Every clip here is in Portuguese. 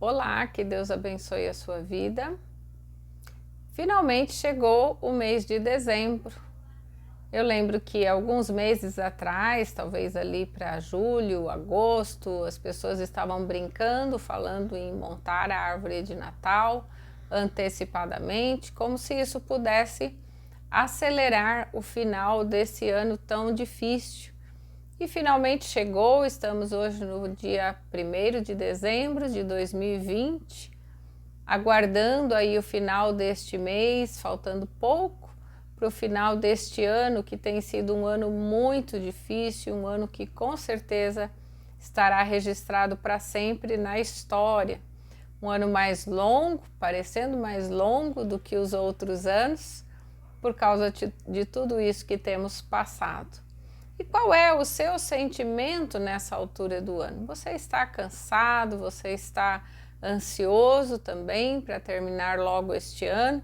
Olá, que Deus abençoe a sua vida. Finalmente chegou o mês de dezembro. Eu lembro que alguns meses atrás, talvez ali para julho, agosto, as pessoas estavam brincando, falando em montar a árvore de Natal antecipadamente, como se isso pudesse acelerar o final desse ano tão difícil. E finalmente chegou, estamos hoje no dia 1º de dezembro de 2020, aguardando aí o final deste mês, faltando pouco para o final deste ano, que tem sido um ano muito difícil, um ano que com certeza estará registrado para sempre na história. Um ano mais longo, parecendo mais longo do que os outros anos, por causa de tudo isso que temos passado. E qual é o seu sentimento nessa altura do ano? Você está cansado? Você está ansioso também para terminar logo este ano?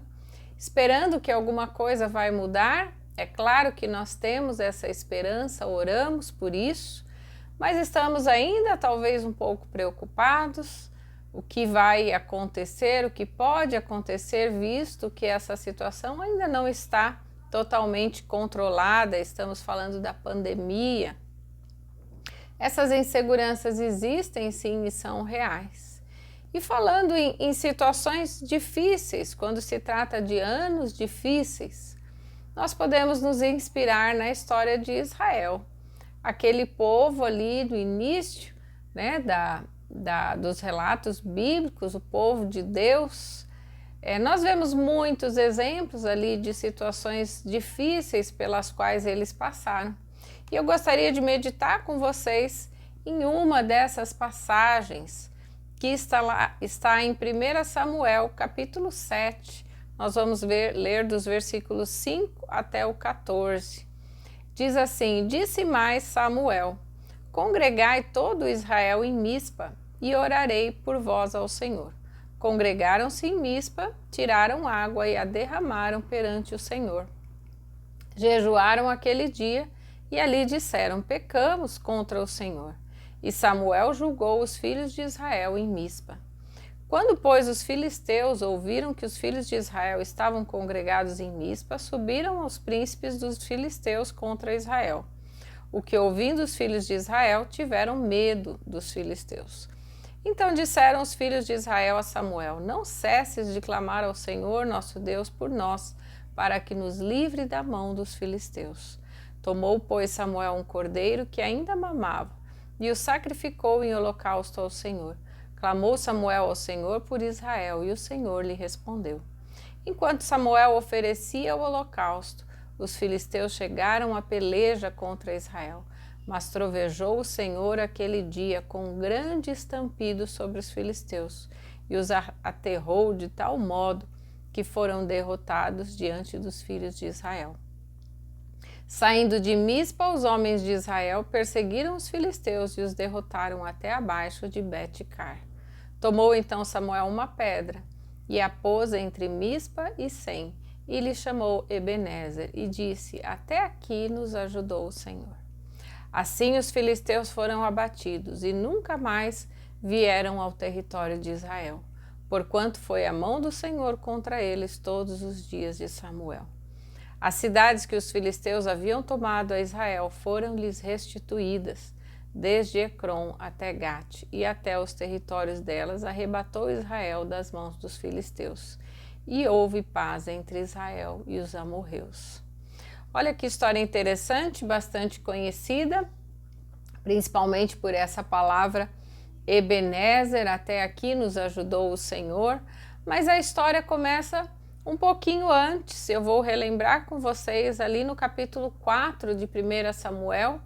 Esperando que alguma coisa vai mudar? É claro que nós temos essa esperança, oramos por isso, mas estamos ainda talvez um pouco preocupados. O que vai acontecer, o que pode acontecer, visto que essa situação ainda não está totalmente controlada, estamos falando da pandemia. Essas inseguranças existem sim e são reais. E falando em situações difíceis, quando se trata de anos difíceis, nós podemos nos inspirar na história de Israel. Aquele povo ali do início, né, dos relatos bíblicos, o povo de Deus. Nós vemos muitos exemplos ali de situações difíceis pelas quais eles passaram. E eu gostaria de meditar com vocês em uma dessas passagens que está em 1 Samuel, capítulo 7. Nós vamos ler dos versículos 5 até o 14. Diz assim: Disse mais Samuel: Congregai todo Israel em Mispa e orarei por vós ao Senhor. Congregaram-se em Mispa, tiraram água e a derramaram perante o Senhor. Jejuaram aquele dia e ali disseram: Pecamos contra o Senhor. E Samuel julgou os filhos de Israel em Mispa. Quando, pois, os filisteus ouviram que os filhos de Israel estavam congregados em Mispa, subiram aos príncipes dos filisteus contra Israel. O que, ouvindo os filhos de Israel, tiveram medo dos filisteus. Então disseram os filhos de Israel a Samuel: Não cesses de clamar ao Senhor nosso Deus por nós, para que nos livre da mão dos filisteus. Tomou, pois, Samuel um cordeiro que ainda mamava, e o sacrificou em holocausto ao Senhor. Clamou Samuel ao Senhor por Israel, e o Senhor lhe respondeu. Enquanto Samuel oferecia o holocausto, os filisteus chegaram à peleja contra Israel. Mas trovejou o Senhor aquele dia com um grande estampido sobre os filisteus, e os aterrou de tal modo que foram derrotados diante dos filhos de Israel. Saindo de Mispa, os homens de Israel perseguiram os filisteus e os derrotaram até abaixo de Bet-car. Tomou então Samuel uma pedra e a pôs entre Mispa e Sem, e lhe chamou Ebenezer, e disse: Até aqui nos ajudou o Senhor. Assim os filisteus foram abatidos e nunca mais vieram ao território de Israel, porquanto foi a mão do Senhor contra eles todos os dias de Samuel. As cidades que os filisteus haviam tomado a Israel foram-lhes restituídas, desde Ecrom até Gate, e até os territórios delas arrebatou Israel das mãos dos filisteus, e houve paz entre Israel e os amorreus. Olha que história interessante, bastante conhecida, principalmente por essa palavra Ebenezer, até aqui nos ajudou o Senhor, mas a história começa um pouquinho antes. Eu vou relembrar com vocês ali no capítulo 4 de 1 Samuel.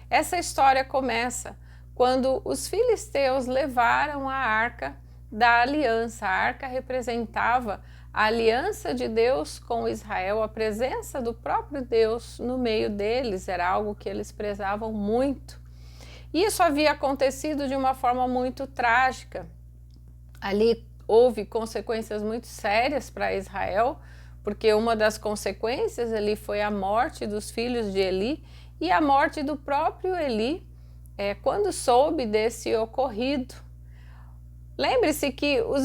Essa história começa quando os filisteus levaram a arca da aliança. A arca representava a aliança de Deus com Israel, a presença do próprio Deus no meio deles era algo que eles prezavam muito. E isso havia acontecido de uma forma muito trágica. Ali houve consequências muito sérias para Israel, porque uma das consequências ali foi a morte dos filhos de Eli e a morte do próprio Eli, quando soube desse ocorrido. Lembre-se que o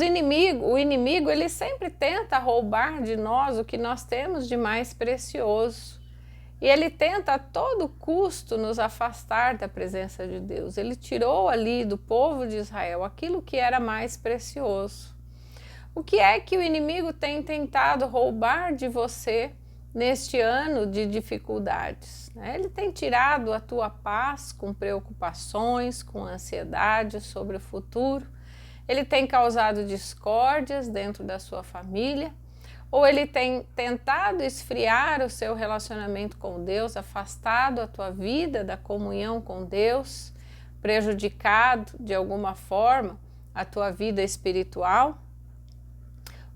inimigo, ele sempre tenta roubar de nós o que nós temos de mais precioso. E ele tenta a todo custo nos afastar da presença de Deus. Ele tirou ali do povo de Israel aquilo que era mais precioso. O que é que o inimigo tem tentado roubar de você neste ano de dificuldades? Ele tem tirado a tua paz com preocupações, com ansiedade sobre o futuro. Ele tem causado discórdias dentro da sua família, ou ele tem tentado esfriar o seu relacionamento com Deus, afastado a tua vida da comunhão com Deus, prejudicado de alguma forma a tua vida espiritual.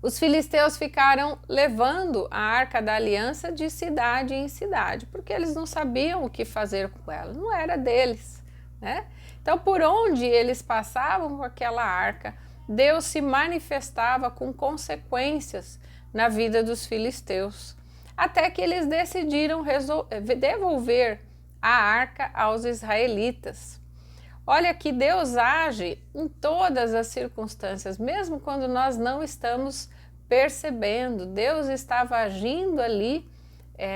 Os filisteus ficaram levando a Arca da Aliança de cidade em cidade, porque eles não sabiam o que fazer com ela, não era deles, né? Então, por onde eles passavam com aquela arca, Deus se manifestava com consequências na vida dos filisteus, até que eles decidiram devolver a arca aos israelitas. Olha que Deus age em todas as circunstâncias, mesmo quando nós não estamos percebendo. Deus estava agindo ali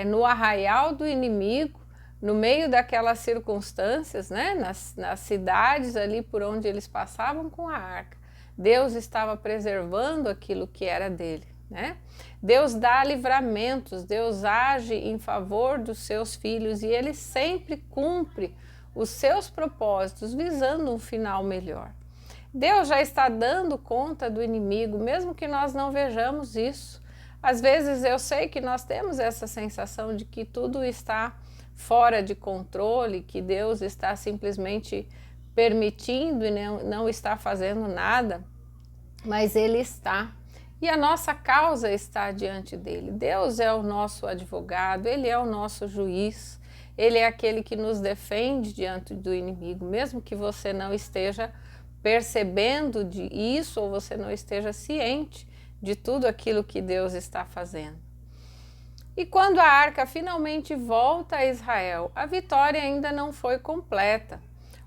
no arraial do inimigo, no meio daquelas circunstâncias, né? nas cidades ali por onde eles passavam com a arca. Deus estava preservando aquilo que era dele, né? Deus dá livramentos, Deus age em favor dos seus filhos e ele sempre cumpre os seus propósitos visando um final melhor. Deus já está dando conta do inimigo, mesmo que nós não vejamos isso. Às vezes eu sei que nós temos essa sensação de que tudo está fora de controle, que Deus está simplesmente permitindo e não está fazendo nada, mas Ele está. E a nossa causa está diante dele. Deus é o nosso advogado, Ele é o nosso juiz, Ele é aquele que nos defende diante do inimigo, mesmo que você não esteja percebendo isso ou você não esteja ciente de tudo aquilo que Deus está fazendo. E quando a arca finalmente volta a Israel, a vitória ainda não foi completa.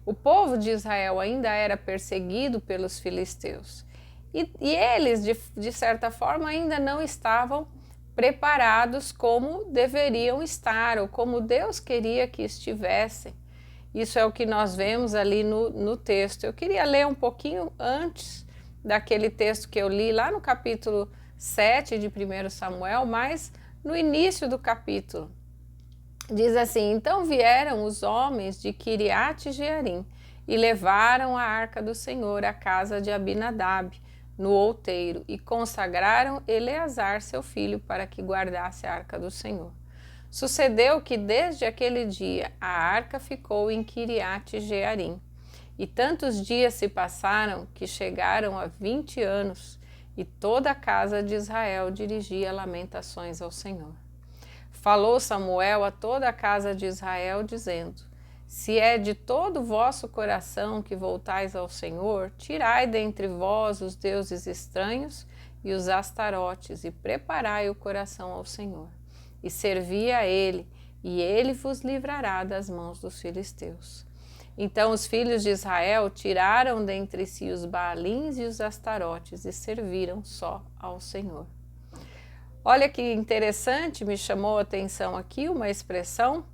O povo de Israel ainda era perseguido pelos filisteus. E eles, de certa forma, ainda não estavam preparados como deveriam estar, ou como Deus queria que estivessem. Isso é o que nós vemos ali no texto. Eu queria ler um pouquinho antes daquele texto que eu li lá no capítulo 7 de 1 Samuel, mas no início do capítulo. Diz assim: então vieram os homens de Quiriate-Jearim e levaram a arca do Senhor à casa de Abinadab, no outeiro, e consagraram Eleazar, seu filho, para que guardasse a arca do Senhor. Sucedeu que desde aquele dia a arca ficou em Quiriate-Jearim, e tantos dias se passaram que chegaram a 20 anos, e toda a casa de Israel dirigia lamentações ao Senhor. Falou Samuel a toda a casa de Israel, dizendo: se é de todo o vosso coração que voltais ao Senhor, tirai dentre vós os deuses estranhos e os astarotes, e preparai o coração ao Senhor, e servi a ele, e ele vos livrará das mãos dos filisteus. Então os filhos de Israel tiraram dentre si os Baalins e os astarotes, e serviram só ao Senhor. Olha que interessante, me chamou a atenção aqui uma expressão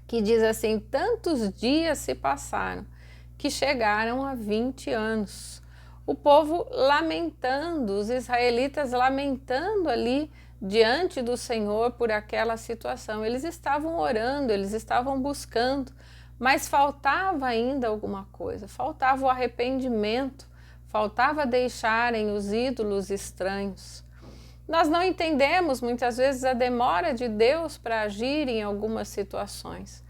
que diz assim: tantos dias se passaram que chegaram a 20 anos. O povo lamentando, os israelitas lamentando ali diante do Senhor por aquela situação. Eles estavam orando, eles estavam buscando, mas faltava ainda alguma coisa, faltava o arrependimento, faltava deixarem os ídolos estranhos. Nós não entendemos muitas vezes a demora de Deus para agir em algumas situações.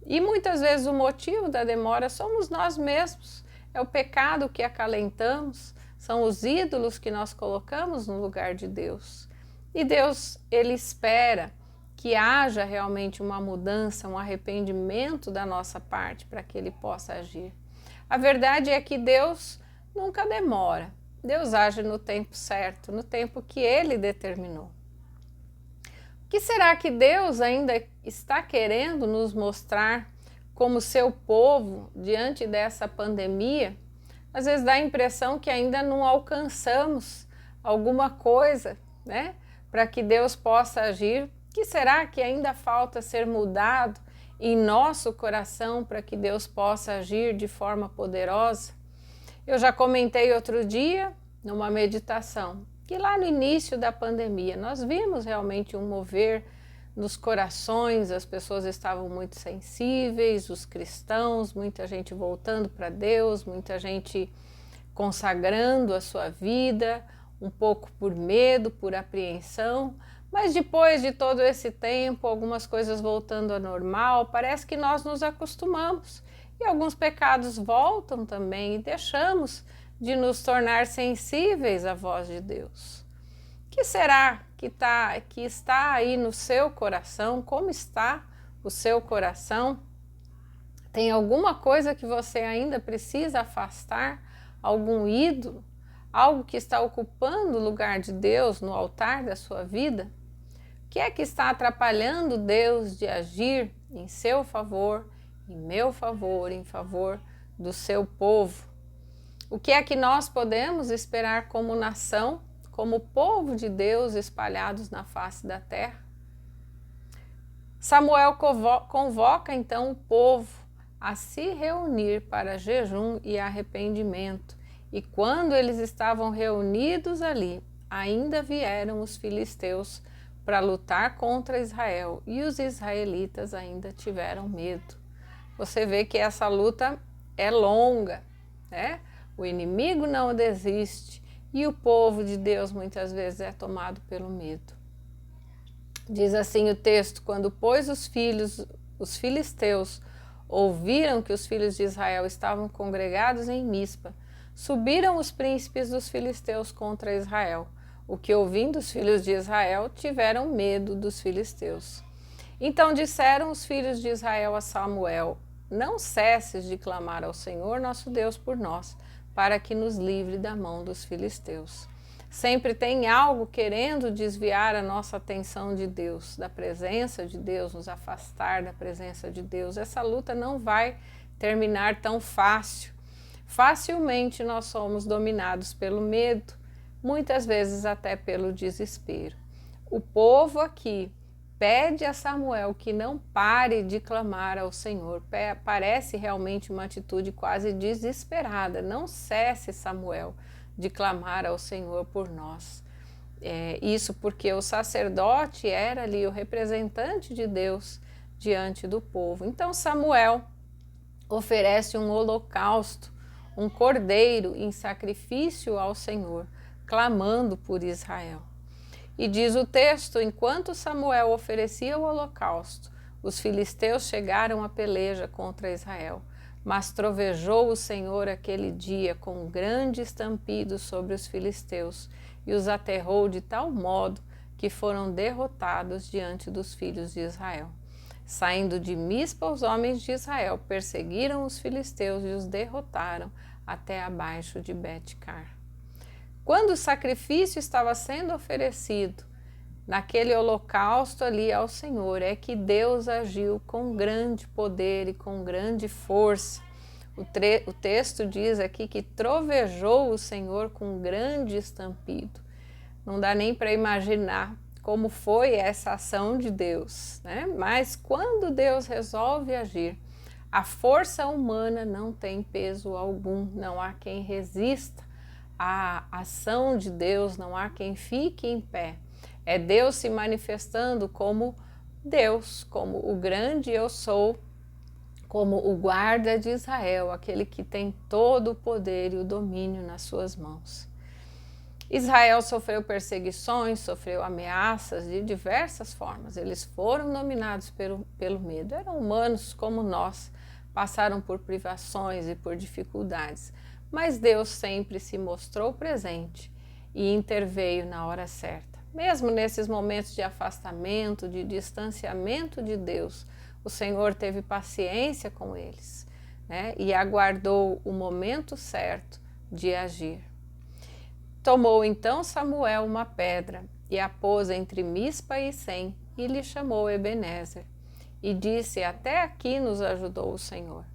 E muitas vezes o motivo da demora somos nós mesmos. É o pecado que acalentamos, são os ídolos que nós colocamos no lugar de Deus. E Deus, Ele espera que haja realmente uma mudança, um arrependimento da nossa parte para que Ele possa agir. A verdade é que Deus nunca demora. Deus age no tempo certo, no tempo que Ele determinou. O que será que Deus ainda está querendo nos mostrar como seu povo diante dessa pandemia? às vezes dá a impressão que ainda não alcançamos alguma coisa, né? Para que Deus possa agir. Que será que ainda falta ser mudado em nosso coração para que Deus possa agir de forma poderosa? Eu já comentei outro dia, numa meditação, que lá no início da pandemia nós vimos realmente um mover nos corações, as pessoas estavam muito sensíveis, os cristãos, muita gente voltando para Deus, muita gente consagrando a sua vida, um pouco por medo, por apreensão, mas depois de todo esse tempo, algumas coisas voltando ao normal, parece que nós nos acostumamos e alguns pecados voltam também e deixamos de nos tornar sensíveis à voz de Deus. O que será que está aí no seu coração? Como está o seu coração? Tem alguma coisa que você ainda precisa afastar? Algum ídolo? Algo que está ocupando o lugar de Deus no altar da sua vida? O que é que está atrapalhando Deus de agir em seu favor, em meu favor, em favor do seu povo? O que é que nós podemos esperar como nação, como povo de Deus espalhados na face da terra? Samuel convoca então o povo a se reunir para jejum e arrependimento. E quando eles estavam reunidos ali, ainda vieram os filisteus para lutar contra Israel e os israelitas ainda tiveram medo. Você vê que essa luta é longa, né? O inimigo não desiste e o povo de Deus muitas vezes é tomado pelo medo. Diz assim o texto: quando pois os filisteus ouviram que os filhos de Israel estavam congregados em Mispa, subiram os príncipes dos filisteus contra Israel, o que ouvindo os filhos de Israel tiveram medo dos filisteus. Então disseram os filhos de Israel a Samuel: não cesses de clamar ao Senhor nosso Deus por nós, para que nos livre da mão dos filisteus. Sempre tem algo querendo desviar a nossa atenção de Deus, da presença de Deus, nos afastar da presença de Deus. Essa luta não vai terminar tão fácil. Facilmente nós somos dominados pelo medo, muitas vezes até pelo desespero. O povo aqui pede a Samuel que não pare de clamar ao Senhor. Parece realmente uma atitude quase desesperada. Não cesse, Samuel, de clamar ao Senhor por nós. Isso porque o sacerdote era ali o representante de Deus diante do povo. Então Samuel oferece um holocausto, um cordeiro em sacrifício ao Senhor, clamando por Israel. E diz o texto: enquanto Samuel oferecia o holocausto, os filisteus chegaram à peleja contra Israel. Mas trovejou o Senhor aquele dia com grande estampido sobre os filisteus e os aterrou de tal modo que foram derrotados diante dos filhos de Israel. Saindo de Mispa, os homens de Israel perseguiram os filisteus e os derrotaram até abaixo de Bet-car. Quando o sacrifício estava sendo oferecido, naquele holocausto ali ao Senhor, é que Deus agiu com grande poder e com grande força. O texto diz aqui que trovejou o Senhor com grande estampido. Não dá nem para imaginar como foi essa ação de Deus, né? Mas quando Deus resolve agir, a força humana não tem peso algum, não há quem resista à ação de Deus, não há quem fique em pé. É Deus se manifestando como Deus, como o grande eu sou, como o guarda de Israel, aquele que tem todo o poder e o domínio nas suas mãos. Israel sofreu perseguições, sofreu ameaças de diversas formas. Eles foram dominados pelo medo. Eram humanos como nós, passaram por privações e por dificuldades. Mas Deus sempre se mostrou presente e interveio na hora certa. Mesmo nesses momentos de afastamento, de distanciamento de Deus, o Senhor teve paciência com eles, né? E aguardou o momento certo de agir. Tomou então Samuel uma pedra e a pôs entre Mispa e Sem e lhe chamou Ebenezer. E disse: até aqui nos ajudou o Senhor.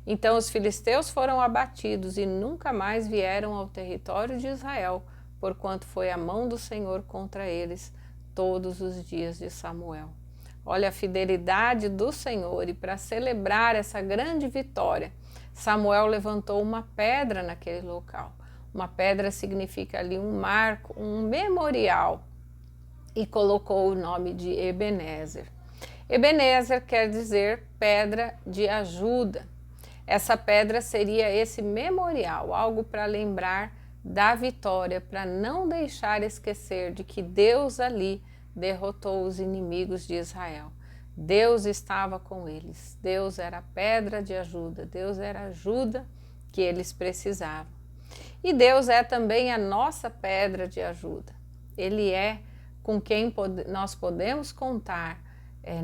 Então os filisteus foram abatidos e nunca mais vieram ao território de Israel, porquanto foi a mão do Senhor contra eles todos os dias de Samuel. Olha a fidelidade do Senhor, e para celebrar essa grande vitória, Samuel levantou uma pedra naquele local. Uma pedra significa ali um marco, um memorial, e colocou o nome de Ebenezer. Ebenezer quer dizer pedra de ajuda. Essa pedra seria esse memorial, algo para lembrar da vitória, para não deixar esquecer de que Deus ali derrotou os inimigos de Israel. Deus estava com eles, Deus era a pedra de ajuda, Deus era a ajuda que eles precisavam. E Deus é também a nossa pedra de ajuda. Ele é com quem nós podemos contar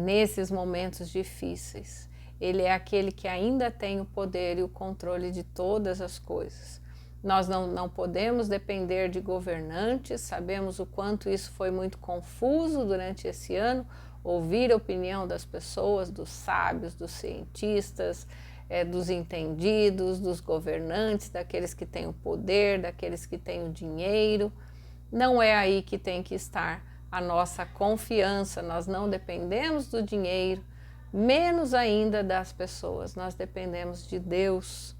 nesses momentos difíceis. Ele é aquele que ainda tem o poder e o controle de todas as coisas. Nós não podemos depender de governantes, sabemos o quanto isso foi muito confuso durante esse ano, ouvir a opinião das pessoas, dos sábios, dos cientistas, dos entendidos, dos governantes, daqueles que têm o poder, daqueles que têm o dinheiro. Não é aí que tem que estar a nossa confiança. Nós não dependemos do dinheiro, menos ainda das pessoas, nós dependemos de Deus.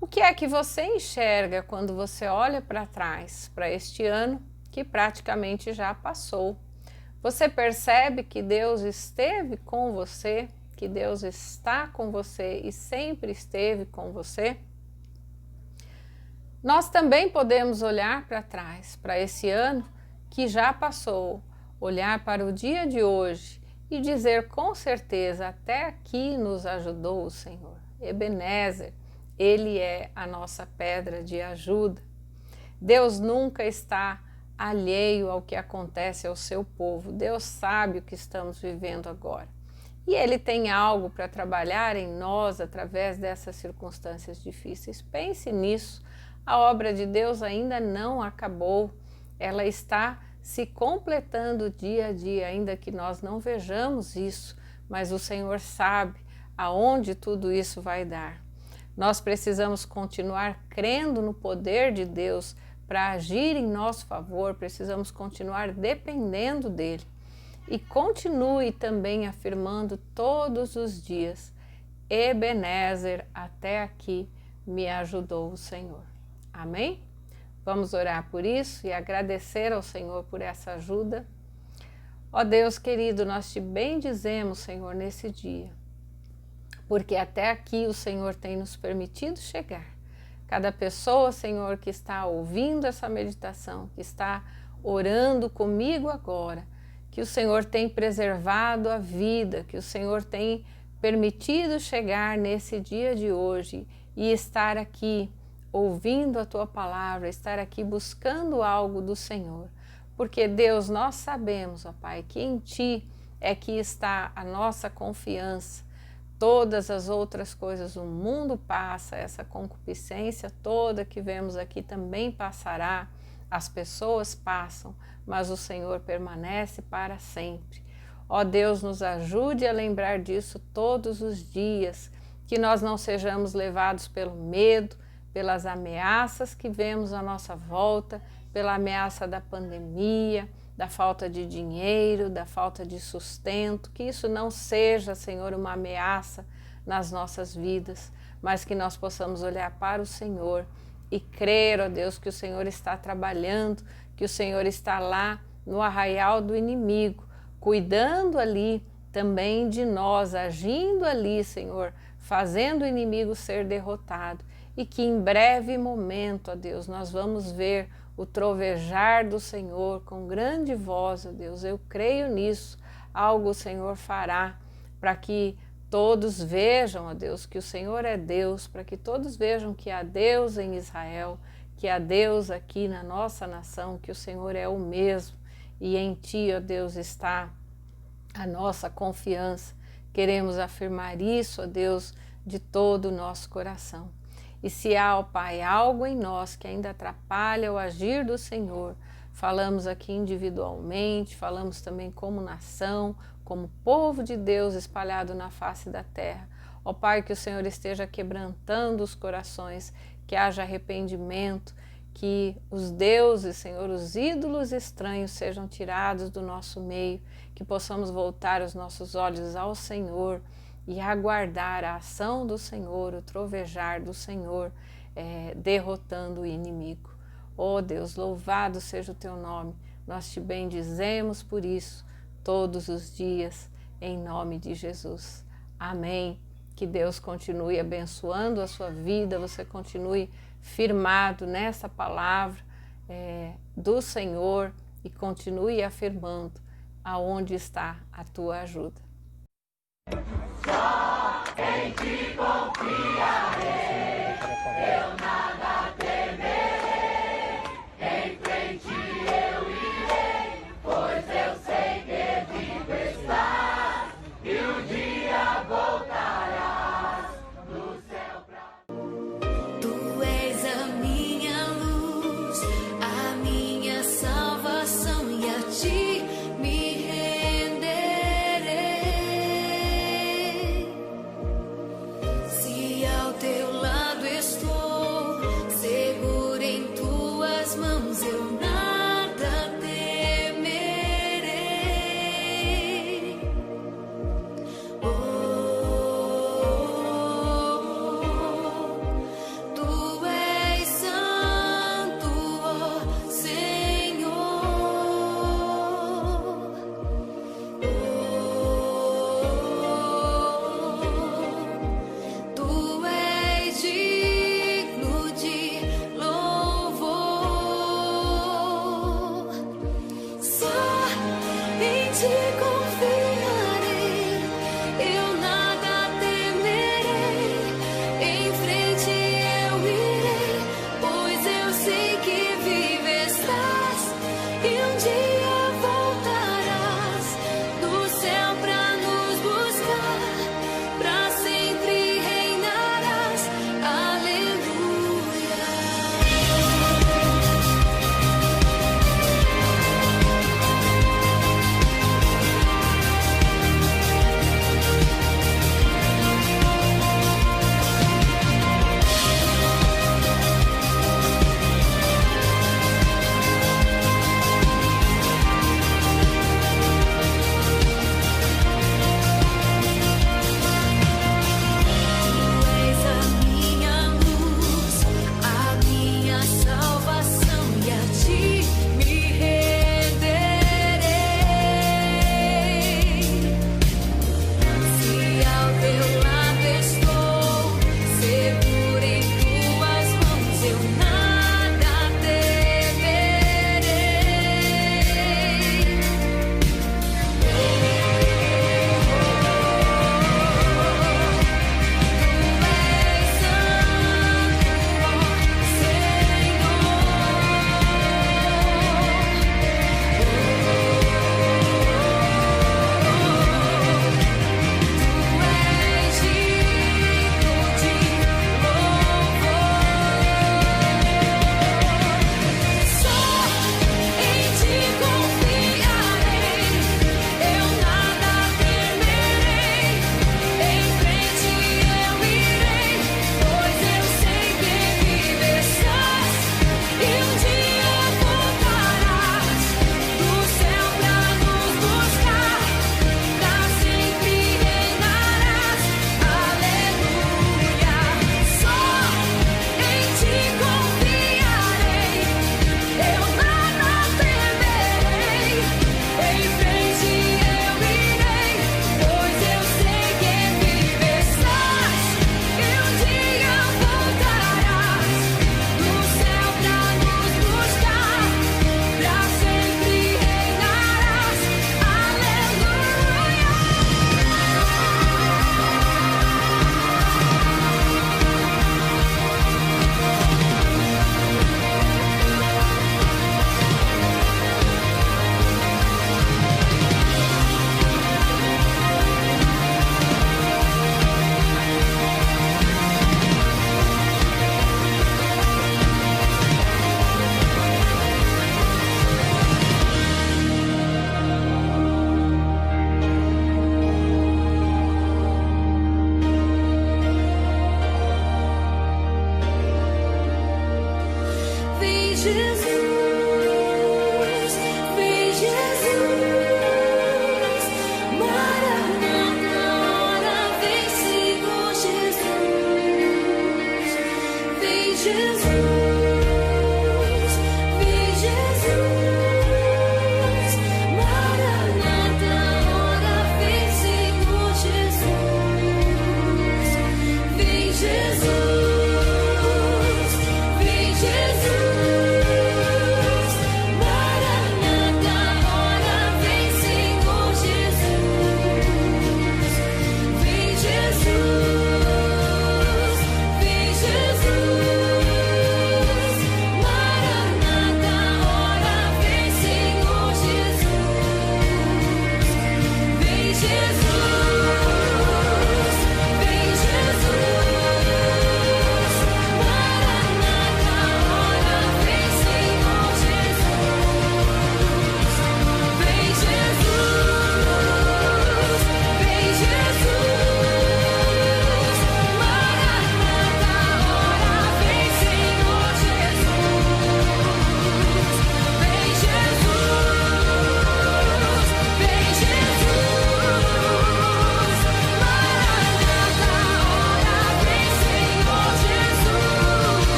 O que é que você enxerga quando você olha para trás, para este ano que praticamente já passou? Você percebe que Deus esteve com você, que Deus está com você e sempre esteve com você? Nós também podemos olhar para trás, para esse ano que já passou, olhar para o dia de hoje e dizer com certeza, até aqui nos ajudou o Senhor. Ebenezer, Ele é a nossa pedra de ajuda. Deus nunca está alheio ao que acontece ao seu povo. Deus sabe o que estamos vivendo agora. E Ele tem algo para trabalhar em nós através dessas circunstâncias difíceis. Pense nisso. A obra de Deus ainda não acabou. Ela está se completando dia a dia, ainda que nós não vejamos isso, mas o Senhor sabe aonde tudo isso vai dar. Nós precisamos continuar crendo no poder de Deus para agir em nosso favor, precisamos continuar dependendo dEle. E continue também afirmando todos os dias, Ebenezer, até aqui me ajudou o Senhor. Amém? Vamos orar por isso e agradecer ao Senhor por essa ajuda. Ó Deus querido, nós te bendizemos, Senhor, nesse dia, porque até aqui o Senhor tem nos permitido chegar. Cada pessoa, Senhor, que está ouvindo essa meditação, que está orando comigo agora, que o Senhor tem preservado a vida, que o Senhor tem permitido chegar nesse dia de hoje e estar aqui ouvindo a Tua palavra, estar aqui buscando algo do Senhor. Porque Deus, nós sabemos, ó Pai, que em Ti é que está a nossa confiança. Todas as outras coisas, o mundo passa, essa concupiscência toda que vemos aqui também passará, as pessoas passam, mas o Senhor permanece para sempre. Ó Deus, nos ajude a lembrar disso todos os dias, que nós não sejamos levados pelo medo, pelas ameaças que vemos à nossa volta, pela ameaça da pandemia, da falta de dinheiro, da falta de sustento, que isso não seja, Senhor, uma ameaça nas nossas vidas, mas que nós possamos olhar para o Senhor e crer, ó Deus, que o Senhor está trabalhando, que o Senhor está lá no arraial do inimigo, cuidando ali também de nós, agindo ali, Senhor, fazendo o inimigo ser derrotado. E que em breve momento, ó Deus, nós vamos ver o trovejar do Senhor com grande voz, ó Deus. Eu creio nisso. Algo o Senhor fará para que todos vejam, ó Deus, que o Senhor é Deus, para que todos vejam que há Deus em Israel, que há Deus aqui na nossa nação, que o Senhor é o mesmo. E em Ti, ó Deus, está a nossa confiança. Queremos afirmar isso, ó Deus, de todo o nosso coração. E se há, ó Pai, algo em nós que ainda atrapalha o agir do Senhor, falamos aqui individualmente, falamos também como nação, como povo de Deus espalhado na face da terra. Ó Pai, que o Senhor esteja quebrantando os corações, que haja arrependimento, que os deuses, Senhor, os ídolos estranhos sejam tirados do nosso meio, que possamos voltar os nossos olhos ao Senhor e aguardar a ação do Senhor, o trovejar do Senhor, derrotando o inimigo. Ó Deus, louvado seja o teu nome, nós te bendizemos por isso todos os dias, em nome de Jesus. Amém. Que Deus continue abençoando a sua vida, você continue firmado nessa palavra do Senhor e continue afirmando aonde está a tua ajuda. Só em ti confiarei, eu nada temerei, em frente eu irei, pois eu sei que vivo estás, e um dia voltarás do céu pra... Tu és a minha luz, a minha salvação, e a ti me renderei. Se ao teu lado estou, seguro em tuas mãos, eu nada temerei. Tu és santo, ó Senhor. Tu és digno de louvor. Só em ti confiarei, eu nada temerei, em frente eu irei, pois eu sei que vivo estás, e um dia voltarás do céu pra nos buscar, pra sempre reinarás. Aleluia. Tu és a minha luz, a minha salvação, e a ti me renderei. Se ao teu